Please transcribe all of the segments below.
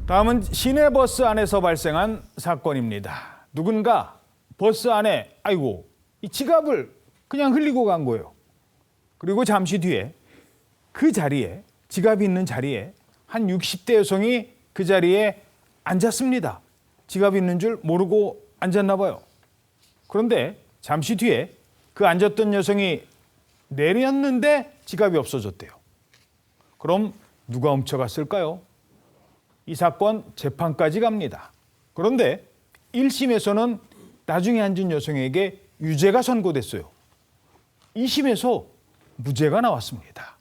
다음은 시내버스 안에서 발생한 사건입니다. 누군가 버스 안에 이 지갑을 그냥 흘리고 간 거예요. 그리고 잠시 뒤에 그 자리에 지갑이 있는 자리에 한 60대 여성이 그 자리에 앉았습니다. 지갑이 있는 줄 모르고 앉았나 봐요. 그런데 잠시 뒤에 그 앉았던 여성이 내렸는데 지갑이 없어졌대요. 그럼 누가 훔쳐갔을까요? 이 사건 재판까지 갑니다. 그런데 1심에서는 나중에 앉은 여성에게 유죄가 선고됐어요. 2심에서 무죄가 나왔습니다.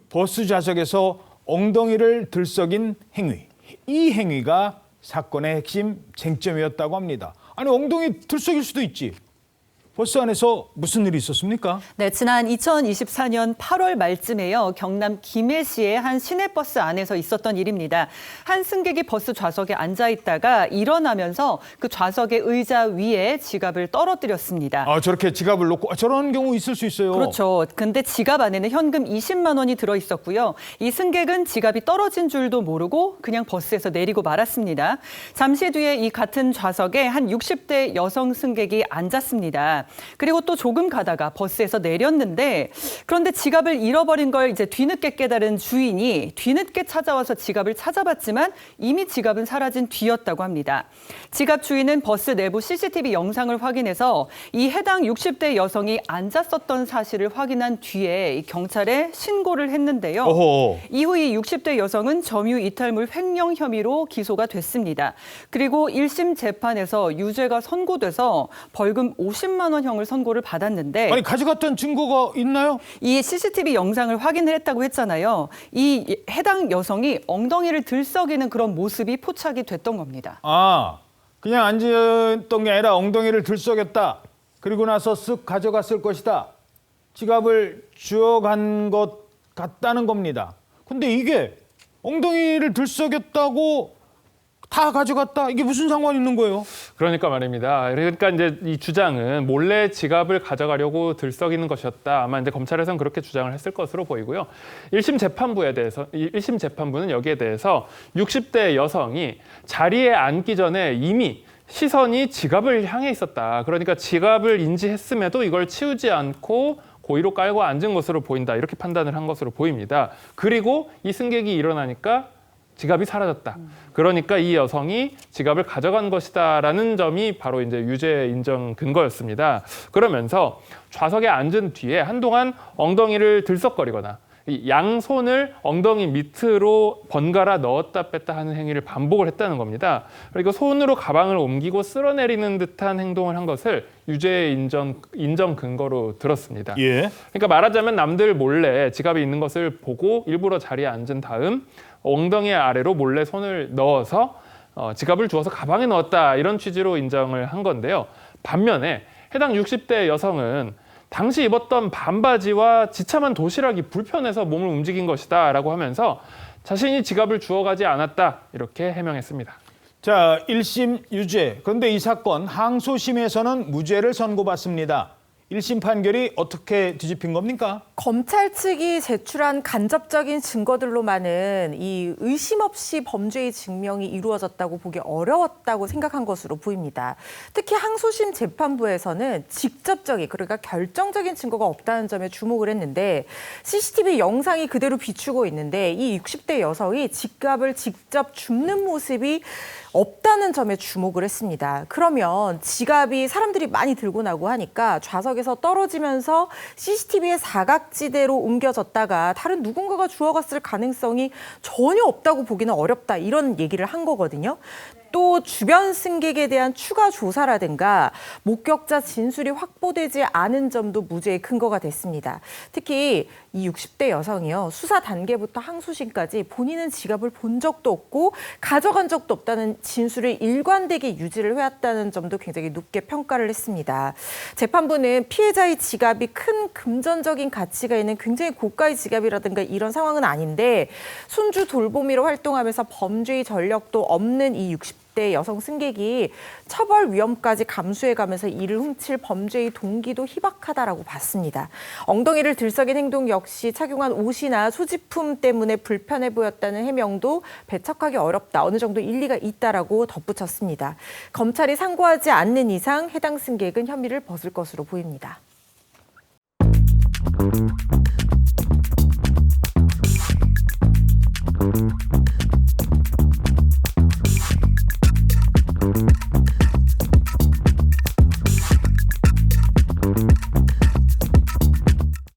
버스 좌석에서 엉덩이를 들썩인 행위. 이 행위가 사건의 핵심 쟁점이었다고 합니다. 아니, 엉덩이 들썩일 수도 있지. 버스 안에서 무슨 일이 있었습니까? 네, 지난 2024년 8월 말쯤에요. 경남 김해시의 한 시내버스 안에서 있었던 일입니다. 한 승객이 버스 좌석에 앉아 있다가 일어나면서 그 좌석의 의자 위에 지갑을 떨어뜨렸습니다. 저렇게 지갑을 놓고 저런 경우 있을 수 있어요. 그렇죠. 근데 지갑 안에는 현금 20만 원이 들어 있었고요. 이 승객은 지갑이 떨어진 줄도 모르고 그냥 버스에서 내리고 말았습니다. 잠시 뒤에 이 같은 좌석에 한 60대 여성 승객이 앉았습니다. 그리고 또 조금 가다가 버스에서 내렸는데 그런데 지갑을 잃어버린 걸 이제 뒤늦게 깨달은 주인이 뒤늦게 찾아와서 지갑을 찾아봤지만 이미 지갑은 사라진 뒤였다고 합니다. 지갑 주인은 버스 내부 CCTV 영상을 확인해서 이 해당 60대 여성이 앉았었던 사실을 확인한 뒤에 이 경찰에 신고를 했는데요. 이후 이 60대 여성은 점유 이탈물 횡령 혐의로 기소가 됐습니다. 그리고 1심 재판에서 유죄가 선고돼서 벌금 50만 원 형을 선고를 받았는데 아니, 가져갔던 증거가 있나요? 이 CCTV 영상을 확인을 했다고 했잖아요. 이 해당 여성이 엉덩이를 들썩이는 그런 모습이 포착이 됐던 겁니다. 그냥 앉았던 게 아니라 엉덩이를 들썩였다. 그리고 나서 쓱 가져갔을 것이다. 지갑을 주워간 것 같다는 겁니다. 근데 이게 엉덩이를 들썩였다고 다 가져갔다? 이게 무슨 상관이 있는 거예요? 그러니까 말입니다. 그러니까 이제 이 주장은 몰래 지갑을 가져가려고 들썩이는 것이었다. 아마 이제 검찰에서는 그렇게 주장을 했을 것으로 보이고요. 1심 재판부는 여기에 대해서 60대 여성이 자리에 앉기 전에 이미 시선이 지갑을 향해 있었다. 그러니까 지갑을 인지했음에도 이걸 치우지 않고 고의로 깔고 앉은 것으로 보인다. 이렇게 판단을 한 것으로 보입니다. 그리고 이 승객이 일어나니까 지갑이 사라졌다. 그러니까 이 여성이 지갑을 가져간 것이다라는 점이 바로 이제 유죄 인정 근거였습니다. 그러면서 좌석에 앉은 뒤에 한동안 엉덩이를 들썩거리거나 이 양손을 엉덩이 밑으로 번갈아 넣었다 뺐다 하는 행위를 반복을 했다는 겁니다. 그리고 손으로 가방을 옮기고 쓸어내리는 듯한 행동을 한 것을 유죄 인정 근거로 들었습니다. 그러니까 말하자면 남들 몰래 지갑이 있는 것을 보고 일부러 자리에 앉은 다음 엉덩이 아래로 몰래 손을 넣어서 지갑을 주워서 가방에 넣었다, 이런 취지로 인정을 한 건데요. 반면에 해당 60대 여성은 당시 입었던 반바지와 지참한 도시락이 불편해서 몸을 움직인 것이다 라고 하면서 자신이 지갑을 주워가지 않았다, 이렇게 해명했습니다. 자, 1심 유죄. 그런데 이 사건 항소심에서는 무죄를 선고받습니다. 1심 판결이 어떻게 뒤집힌 겁니까? 검찰 측이 제출한 간접적인 증거들로만은 이 의심 없이 범죄의 증명이 이루어졌다고 보기 어려웠다고 생각한 것으로 보입니다. 특히 항소심 재판부에서는 직접적인, 그러니까 결정적인 증거가 없다는 점에 주목을 했는데 CCTV 영상이 그대로 비추고 있는데 이 60대 여성이 지갑을 직접 줍는 모습이 없다는 점에 주목을 했습니다. 그러면 지갑이 사람들이 많이 들고 나고 하니까 좌석에서 떨어지면서 CCTV의 사각지대로 옮겨졌다가 다른 누군가가 주워갔을 가능성이 전혀 없다고 보기는 어렵다, 이런 얘기를 한 거거든요. 또 주변 승객에 대한 추가 조사라든가 목격자 진술이 확보되지 않은 점도 무죄의 근거가 됐습니다. 특히 이 60대 여성이요, 수사 단계부터 항소심까지 본인은 지갑을 본 적도 없고 가져간 적도 없다는 진술을 일관되게 유지를 해왔다는 점도 굉장히 높게 평가를 했습니다. 재판부는 피해자의 지갑이 큰 금전적인 가치가 있는 굉장히 고가의 지갑이라든가 이런 상황은 아닌데 손주 돌보미로 활동하면서 범죄의 전력도 없는 이 60대 20대 여성 승객이 처벌 위험까지 감수해가면서 이를 훔칠 범죄의 동기도 희박하다라고 봤습니다. 엉덩이를 들썩인 행동 역시 착용한 옷이나 소지품 때문에 불편해 보였다는 해명도 배척하기 어렵다. 어느 정도 일리가 있다라고 덧붙였습니다. 검찰이 상고하지 않는 이상 해당 승객은 혐의를 벗을 것으로 보입니다.